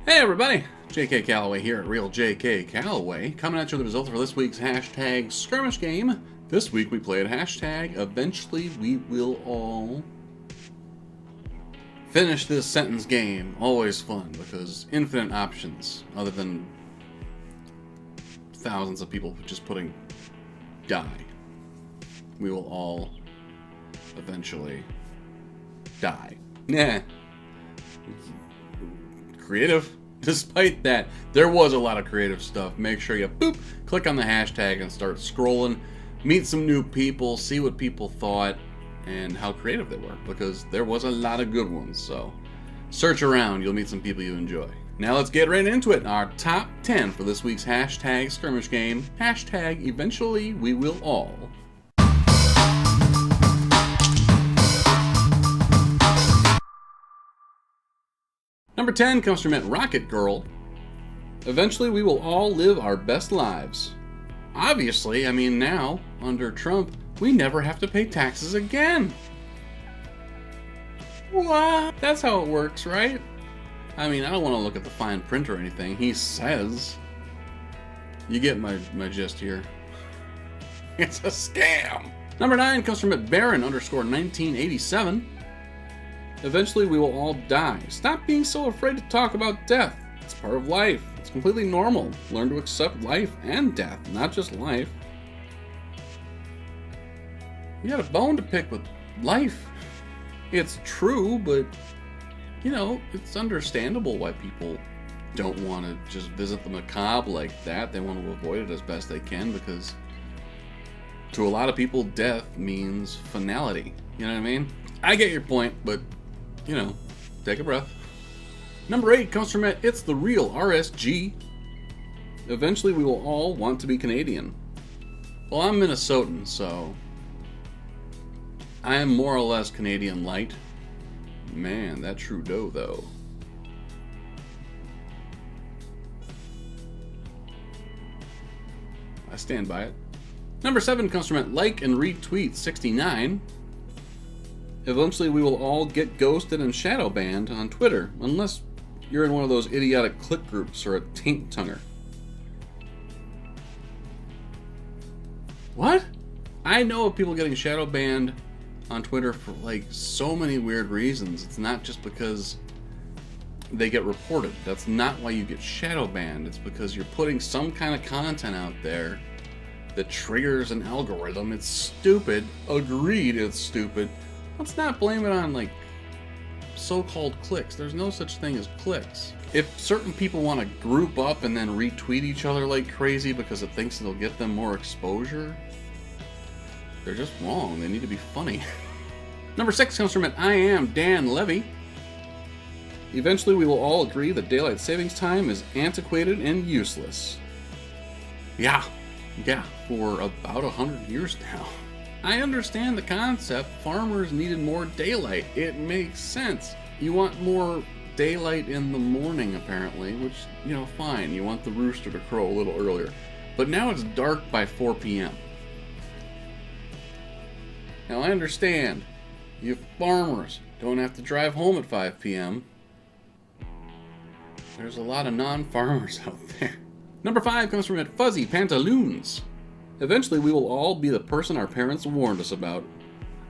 Hey everybody, JK Calloway here at Real JK Calloway, coming at you with the results for this week's hashtag skirmish game. This week we played hashtag eventually we will all finish this sentence game. Always fun because infinite options other than thousands of people just putting die. We will all eventually die. Nah. Creative. Despite that, there was a lot of creative stuff. Make sure you click on the hashtag and start scrolling. Meet some new people, see what people thought, and how creative they were, because there was a lot of good ones. So search around, you'll meet some people you enjoy. Now let's get right into it. Our top 10 for this week's hashtag skirmish game. Hashtag eventually we will all. Number 10 comes from Rocket Girl. Eventually we will all live our best lives. Obviously, I mean now, under Trump, we never have to pay taxes again. What? That's how it works, right? I mean, I don't want to look at the fine print or anything. He says. You get my gist here. It's a scam. Number 9 comes from Baron_1987. Eventually we will all die. Stop being so afraid to talk about death. It's part of life. It's completely normal. Learn to accept life and death, not just life. You got a bone to pick with life. It's true, but, you know, it's understandable why people don't want to just visit the macabre like that. They want to avoid it as best they can because to a lot of people, death means finality. You know what I mean? I get your point, but you know, take a breath. Number 8 comes from It's the Real RSG. Eventually we will all want to be Canadian. Well, I'm Minnesotan, so I am more or less Canadian light. Man, that Trudeau, though. I stand by it. Number 7 comes from Like and Retweet 69. Eventually we will all get ghosted and shadow banned on Twitter, unless you're in one of those idiotic click groups or a taint tonger. What? I know of people getting shadow banned on Twitter for like so many weird reasons. It's not just because they get reported. That's not why you get shadow banned. It's because you're putting some kind of content out there that triggers an algorithm. It's stupid. Agreed, it's stupid. Let's not blame it on, like, so-called clicks. There's no such thing as clicks. If certain people want to group up and then retweet each other like crazy because it thinks it'll get them more exposure, they're just wrong. They need to be funny. Number 6 comes from I Am Dan Levy. Eventually we will all agree that daylight savings time is antiquated and useless. Yeah, for about 100 years now. I understand the concept. Farmers needed more daylight. It makes sense. You want more daylight in the morning, apparently, which, you know, fine. You want the rooster to crow a little earlier. But now it's dark by 4 p.m. Now, I understand. You farmers don't have to drive home at 5 p.m. There's a lot of non-farmers out there. Number 5 comes from Fuzzy Pantaloons. Eventually, we will all be the person our parents warned us about.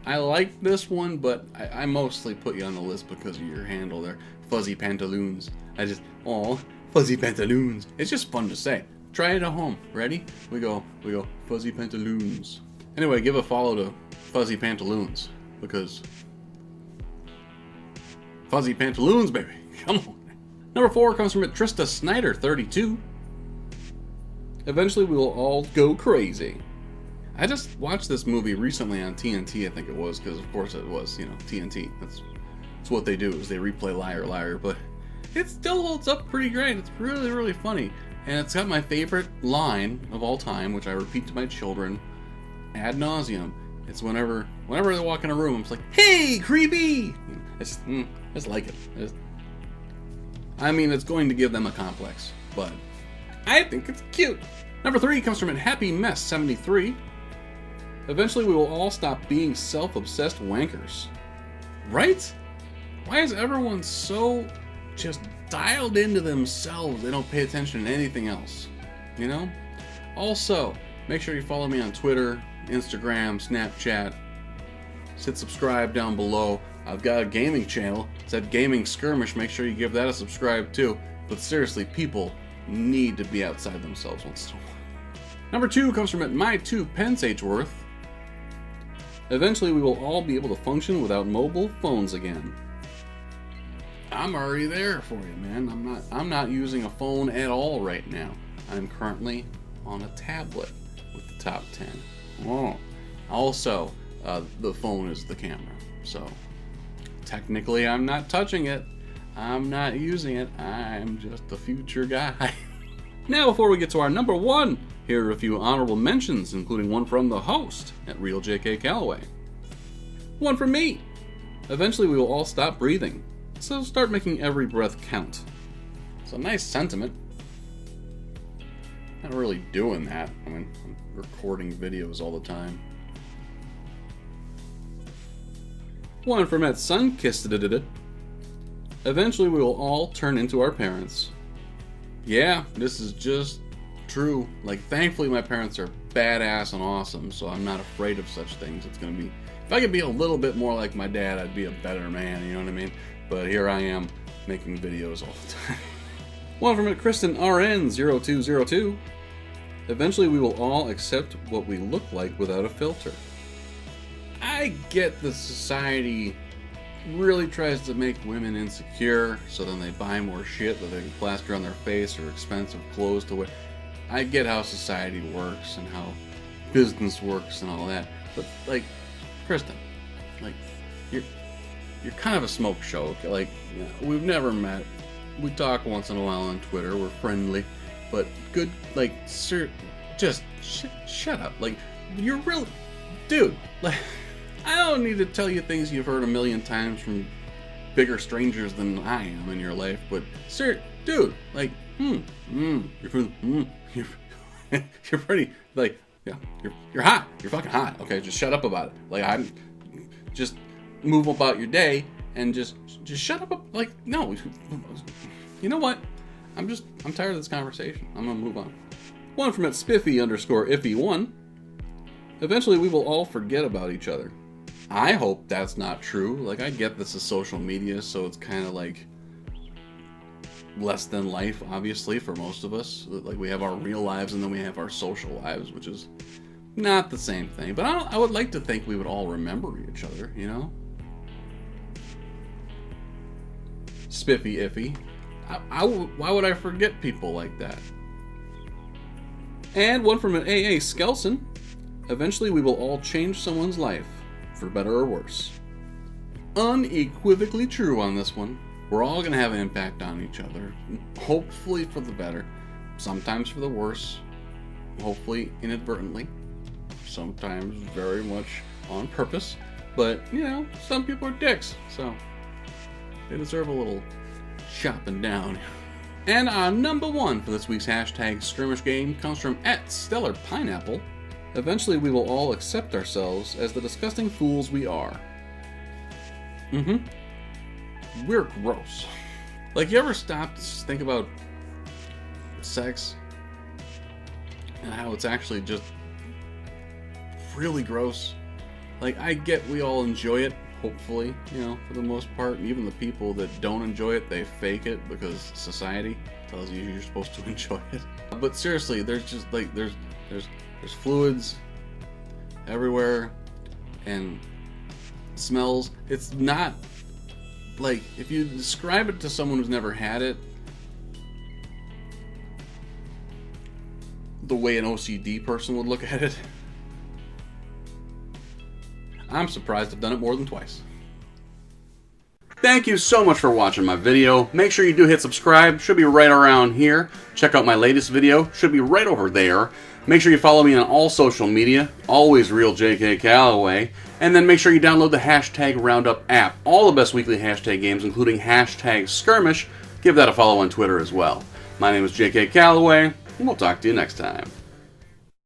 I like this one, but I mostly put you on the list because of your handle there, Fuzzy Pantaloons. Fuzzy Pantaloons. It's just fun to say. Try it at home. Ready? We go, Fuzzy Pantaloons. Anyway, give a follow to Fuzzy Pantaloons, because Fuzzy Pantaloons, baby. Come on. Number 4 comes from Trista Snyder, 32. Eventually we will all go crazy. I just watched this movie recently on TNT, I think it was, because of course it was, you know, TNT. That's what they do, is they replay Liar Liar, but it still holds up pretty great. It's really, really funny. And it's got my favorite line of all time, which I repeat to my children ad nauseum. It's whenever they walk in a room, I'm just like, hey, creepy! I just like it. I mean, it's going to give them a complex, but I think it's cute. Number 3 comes from Happy Mess 73. Eventually we will all stop being self-obsessed wankers. Right? Why is everyone so just dialed into themselves. They don't pay attention to anything else, you know? Also, make sure you follow me on Twitter, Instagram, Snapchat. Hit subscribe down below. I've got a gaming channel. It's at Gaming Skirmish. Make sure you give that a subscribe too. But seriously, people need to be outside themselves once in a while. Number 2 comes from at my 2 pence Hworth. Eventually, we will all be able to function without mobile phones again. I'm already there for you, man. I'm not using a phone at all right now. I'm currently on a tablet with the top 10. Oh. Also, the phone is the camera. So, technically, I'm not touching it. I'm not using it. I'm just the future guy. Now, before we get to our number 1, here are a few honorable mentions, including one from the host at RealJKCalloway. One from me. Eventually, we will all stop breathing. So start making every breath count. It's a nice sentiment. Not really doing that. I mean, I'm recording videos all the time. One from at Sunkissed. Eventually we will all turn into our parents. Yeah, this is just true. Like, thankfully my parents are badass and awesome, so I'm not afraid of such things. It's gonna be, if I could be a little bit more like my dad, I'd be a better man, you know what I mean? But here I am, making videos all the time. One from Kristen RN0202. Eventually we will all accept what we look like without a filter. I get that society really tries to make women insecure, so then they buy more shit that they can plaster on their face or expensive clothes to wear. I get how society works and how business works and all that, but like, Kristen, like, you're kind of a smoke show. Like, you know, we've never met. We talk once in a while on Twitter. We're friendly, but good. Like, sir, just shut up. Like, you're real, dude. Like, I don't need to tell you things you've heard a million times from bigger strangers than I am in your life. But, sir, dude, like, you're pretty. Like, yeah, you're hot. You're fucking hot. Okay, just shut up about it. Like, I'm just move about your day and just shut up. Like, no, you know what? I'm tired of this conversation. I'm gonna move on. One from at Spiffy_iffy1. Eventually we will all forget about each other. I hope that's not true. Like, I get this is social media, so it's kind of like less than life, obviously, for most of us. Like, we have our real lives and then we have our social lives, which is not the same thing. But I would like to think we would all remember each other, you know? Spiffy iffy. Why would I forget people like that? And one from an AA Skelson. Eventually we will all change someone's life, for better or worse. Unequivocally true on this one. We're all going to have an impact on each other. Hopefully for the better. Sometimes for the worse. Hopefully inadvertently. Sometimes very much on purpose. But, you know, some people are dicks, so they deserve a little chopping down. And our number 1 for this week's hashtag skirmish game comes from @StellarPineapple. Eventually we will all accept ourselves as the disgusting fools we are. We're gross. Like, you ever stop to just think about sex and how it's actually just really gross? Like, I get we all enjoy it, hopefully, you know, for the most part. And even the people that don't enjoy it, they fake it because society tells you you're supposed to enjoy it. But seriously, there's just like there's fluids everywhere and smells. It's not like, if you describe it to someone who's never had it, the way an OCD person would look at it, I'm surprised I've done it more than twice. Thank you so much for watching my video. Make sure you do hit subscribe. Should be right around here. Check out my latest video. Should be right over there. Make sure you follow me on all social media. Always RealJKCalloway. And then make sure you download the Hashtag Roundup app. All the best weekly hashtag games, including #Skirmish. Give that a follow on Twitter as well. My name is JK Calloway, and we'll talk to you next time.